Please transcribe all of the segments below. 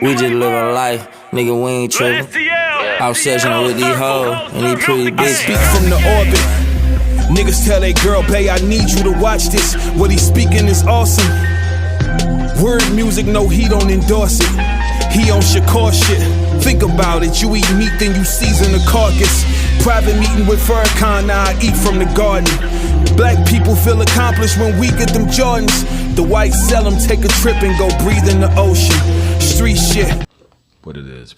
We just live a life, nigga, we ain't trippin'. I'm searching with these hoes and these pretty bitches. I speak from the orbit. Niggas tell they girl, bae, I need you to watch this. What he's speaking is awesome. Word music, no, he don't endorse it. He on Shakur shit. Think about it, you eat meat, then you season the carcass. Private meeting with Farrakhan, now I eat from the garden. Black people feel accomplished when we get them Jordans. The whites sell them, take a trip and go breathe in the ocean. Street shit. What it is,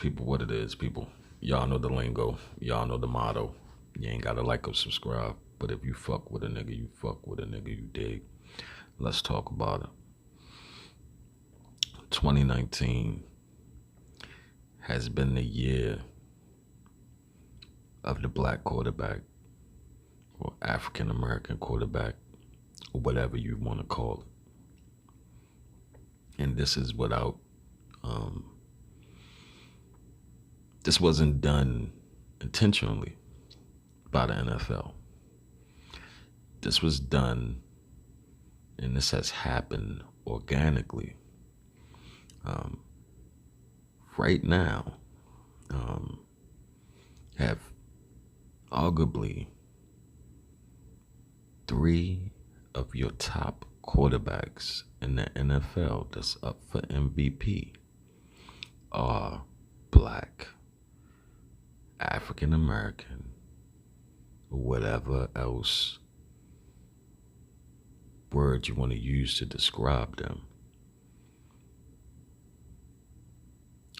people. Y'all know the lingo. Y'all know the motto. You ain't gotta like or subscribe. But if you fuck with a nigga, you fuck with a nigga, you dig. Let's talk about it. 2019 has been the year of the black quarterback or African American quarterback or whatever you want to call it. And this is without, this wasn't done intentionally by the NFL. This was done, and this has happened organically. Right now, have arguably 3 of your top quarterbacks in the NFL that's up for MVP are black, African American, or whatever else word you want to use to describe them,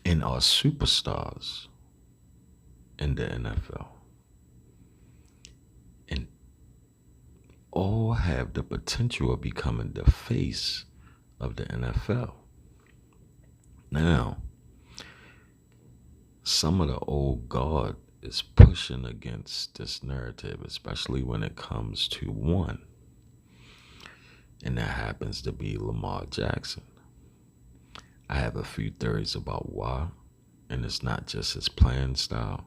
and are superstars in the NFL, and all have the potential of becoming the face of the NFL. Now, some of the old guard is pushing against this narrative, especially when it comes to one, and that happens to be Lamar Jackson. I have a few theories about why, and it's not just his playing style,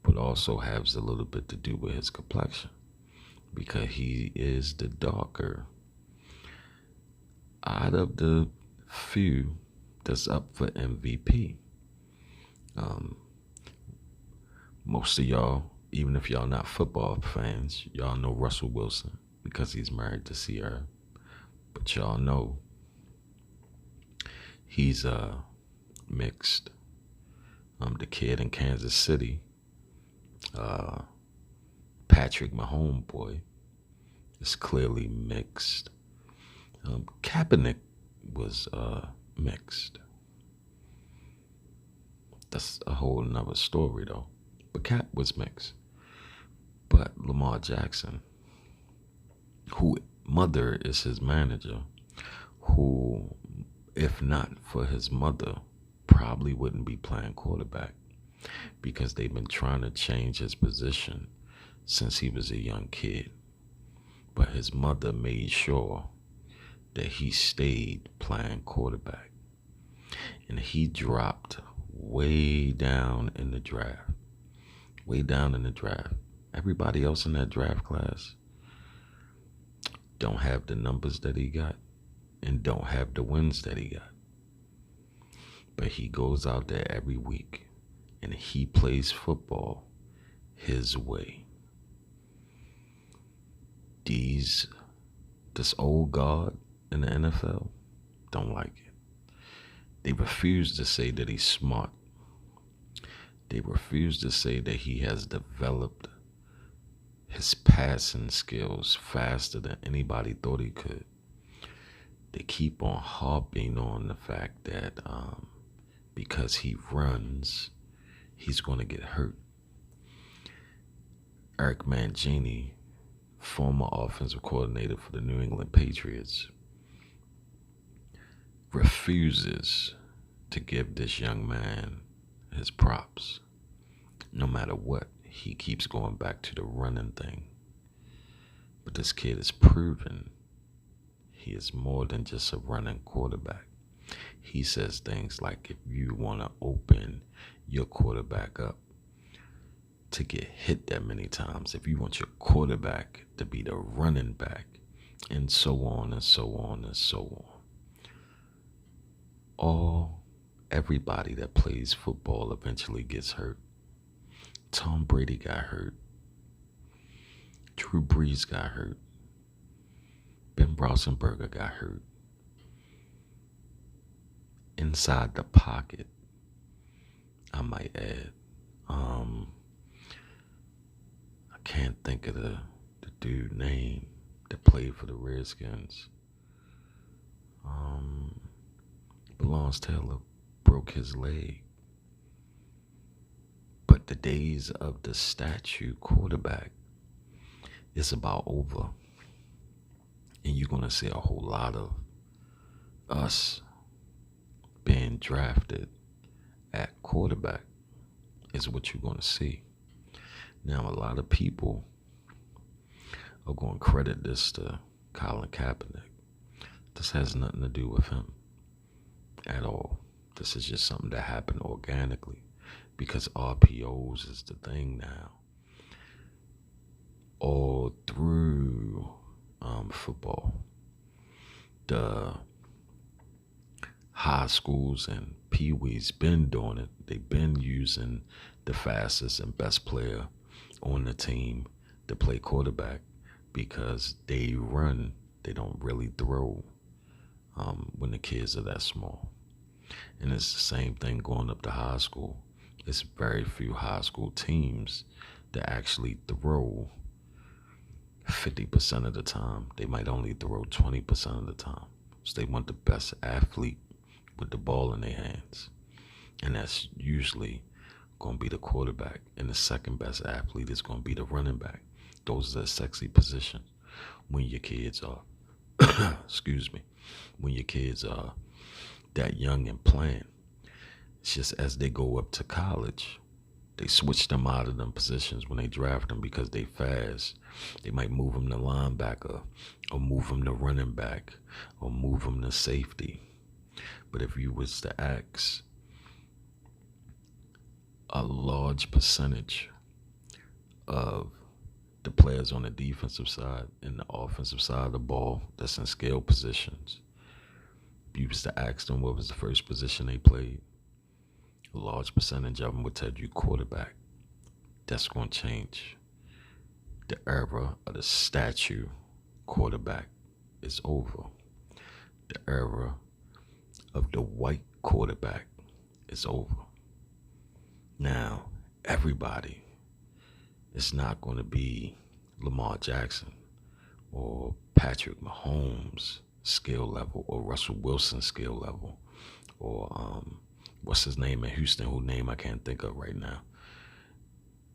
but also has a little bit to do with his complexion, because he is the darker out of the few that's up for MVP. Most of y'all, even if y'all not football fans, y'all know Russell Wilson because he's married to Sierra. But y'all know he's mixed. The kid in Kansas City, Patrick, my homeboy, is clearly mixed. Kaepernick was mixed. That's a whole nother story though. But Cap was mixed. But Lamar Jackson, who mother is his manager, who, if not for his mother, probably wouldn't be playing quarterback, because they've been trying to change his position since he was a young kid. But his mother made sure that he stayed playing quarterback. And he dropped way down in the draft. Way down in the draft. Everybody else in that draft class don't have the numbers that he got and don't have the wins that he got. But he goes out there every week and he plays football his way. This old guard in the NFL don't like it. They refuse to say that he's smart. They refuse to say that he has developed his passing skills faster than anybody thought he could. They keep on harping on the fact that because he runs, he's going to get hurt. Eric Mangini, former offensive coordinator for the New England Patriots, refuses to give this young man his props. No matter what, he keeps going back to the running thing. But this kid has proven he is more than just a running quarterback. He says things like, if you want to open your quarterback up to get hit that many times, if you want your quarterback to be the running back, and so on and so on and so on. All Everybody that plays football eventually gets hurt. Tom Brady got hurt. Drew Brees got hurt. Ben Roethlisberger got hurt. Inside the pocket, I might add. I can't think of the dude name that played for the Redskins. But Lawrence Taylor broke his leg. But the days of the statue quarterback is about over. And you're going to see a whole lot of us being drafted at quarterback is what you're going to see. Now, a lot of people are going to credit this to Colin Kaepernick. This has nothing to do with him at all. This is just something that happened organically because RPOs is the thing now. All through football, the high schools and pee-wees been doing it. They've been using the fastest and best player on the team to play quarterback because they run, they don't really throw when the kids are that small. And it's the same thing going up to high school. It's very few high school teams that actually throw 50% of the time. They might only throw 20% of the time. So they want the best athlete with the ball in their hands. And that's usually going to be the quarterback. And the second best athlete is going to be the running back. Those are the sexy positions when your kids are, when your kids are that young and playing. It's just as they go up to college, they switch them out of them positions when they draft them because they fast. They might move them to linebacker or move them to running back or move them to safety. But if you was to ask a large percentage of the players on the defensive side and the offensive side of the ball that's in skill positions, you was to ask them what was the first position they played, a large percentage of them would tell you quarterback. That's going to change. The era of the statue quarterback is over. The era of the white quarterback is over. Now, everybody is not going to be Lamar Jackson or Patrick Mahomes skill level or Russell Wilson skill level or what's his name in Houston, whose name I can't think of right now.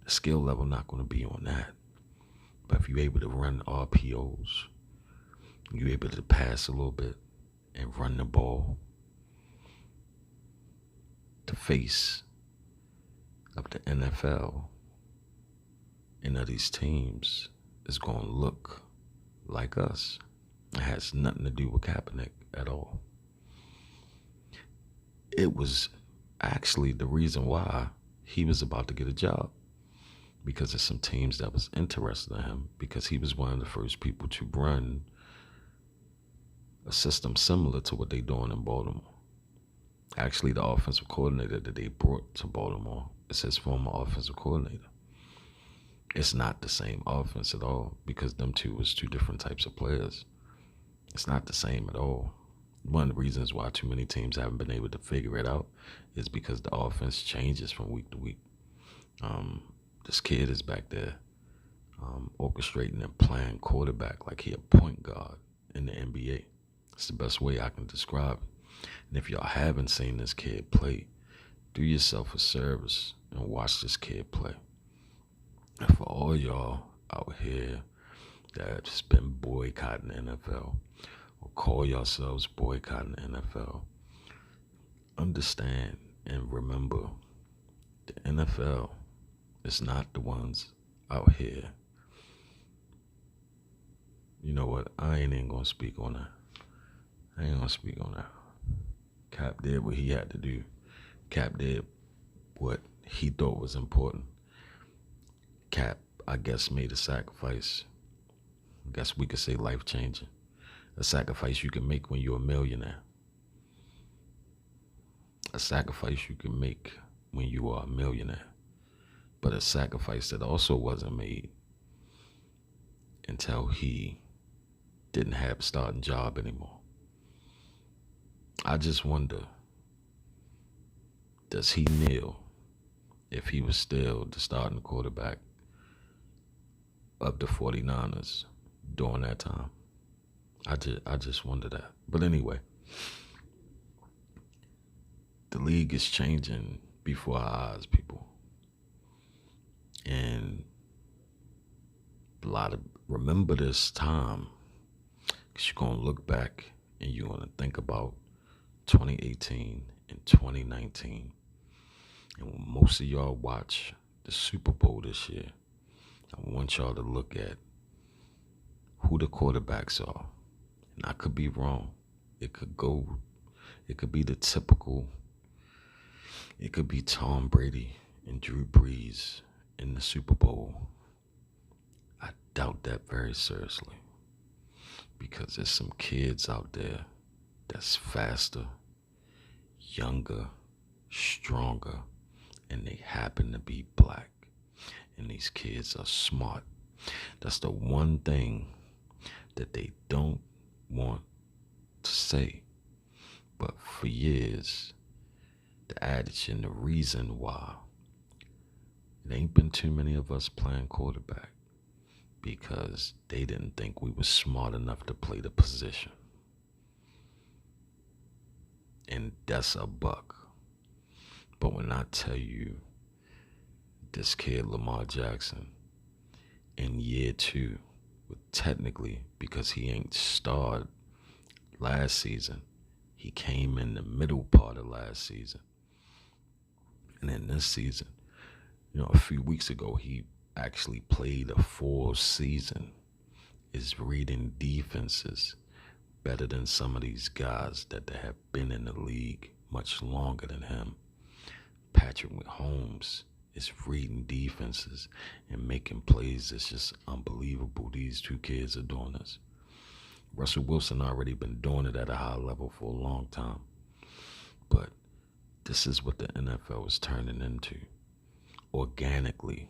The skill level not going to be on that. But if you're able to run RPOs, you're able to pass a little bit and run the ball, the face of the NFL and of these teams is going to look like us. It has nothing to do with Kaepernick at all. It was actually the reason why he was about to get a job, because of some teams that was interested in him, because he was one of the first people to run a system similar to what they're doing in Baltimore. Actually, the offensive coordinator that they brought to Baltimore is his former offensive coordinator. It's not the same offense at all because them two was two different types of players. It's not the same at all. One of the reasons why too many teams haven't been able to figure it out is because the offense changes from week to week. This kid is back there orchestrating and playing quarterback like he a point guard in the NBA. It's the best way I can describe it. And if y'all haven't seen this kid play, do yourself a service and watch this kid play. And for all y'all out here that's been boycotting the NFL or call yourselves boycotting the NFL, understand and remember the NFL is not the ones out here. You know what? I ain't even gonna speak on that. Cap did what he had to do. Cap did what he thought was important. Cap, I guess, made a sacrifice. I guess we could say life-changing. A sacrifice you can make when you're a millionaire. a sacrifice you can make when you are a millionaire, but a sacrifice that also wasn't made until he didn't have a starting job anymore. I just wonder, does he kneel if he was still the starting quarterback of the 49ers during that time? I just wonder that. But anyway, the league is changing before our eyes, people. And remember this time, because you're going to look back and you're going to think about 2018 and 2019. And when most of y'all watch the Super Bowl this year, I want y'all to look at who the quarterbacks are. And I could be wrong. It could be the typical, it could be Tom Brady and Drew Brees in the Super Bowl. I doubt that very seriously, because there's some kids out there that's faster, younger, stronger, and they happen to be black. And these kids are smart. That's the one thing that they don't want to say. But for years, the adage and the reason why it ain't been too many of us playing quarterback, because they didn't think we were smart enough to play the position. And that's a buck. But when I tell you, this kid Lamar Jackson in year 2, technically, because he ain't started last season, he came in the middle part of last season. And then this season, a few weeks ago, he actually played a full season, is reading defenses better than some of these guys that have been in the league much longer than him. Patrick Mahomes is reading defenses and making plays that's just unbelievable. These two kids are doing this. Russell Wilson already been doing it at a high level for a long time. But this is what the NFL is turning into. Organically.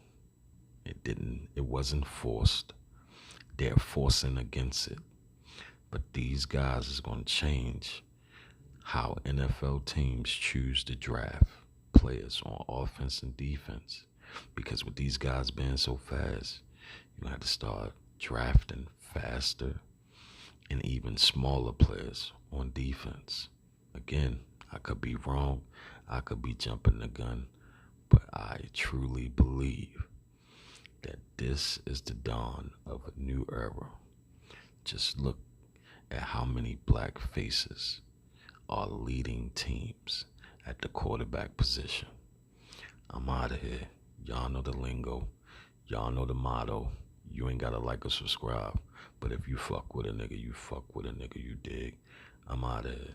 It wasn't forced. They're forcing against it. But these guys is going to change how NFL teams choose to draft players on offense and defense. Because with these guys being so fast, you have to start drafting faster and even smaller players on defense. Again, I could be wrong. I could be jumping the gun. But I truly believe that this is the dawn of a new era. Just look at how many black faces are leading teams at the quarterback position. I'm out of here. Y'all know the lingo. Y'all know the motto. You ain't gotta like or subscribe. But if you fuck with a nigga, you fuck with a nigga, you dig. I'm out of here.